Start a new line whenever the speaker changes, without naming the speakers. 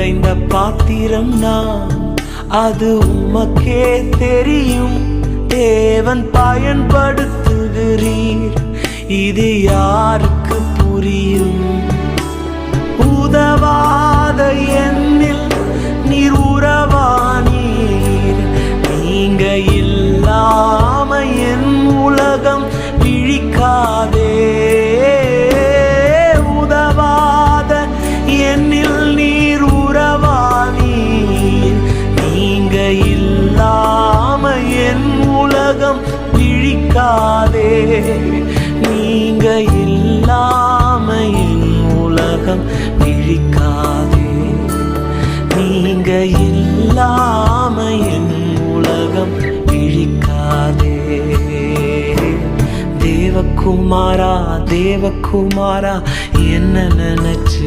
உடைந்த பாத்திரம் நான், அது உமக்கே தெரியும். தேவன் பயன்படுத்துகிறீர், இது யாருக்கு புரியும்? உதவாத என்னில் நீர் உறவானீர், நீங்க இல்லாம என் உலகம் விழிக்காதே. உதவாத என்னில் நீர் உறவானீர், நீங்க இல்லாம என் உலகம் விழிக்காதே. நீங்க இல்லாம என் உலகம் விழிக்காதே. நீங்க இல்லாம என் உலகம் விழிக்காதே. தேவகுமாரா தேவகுமாரா என்ன நினைச்சு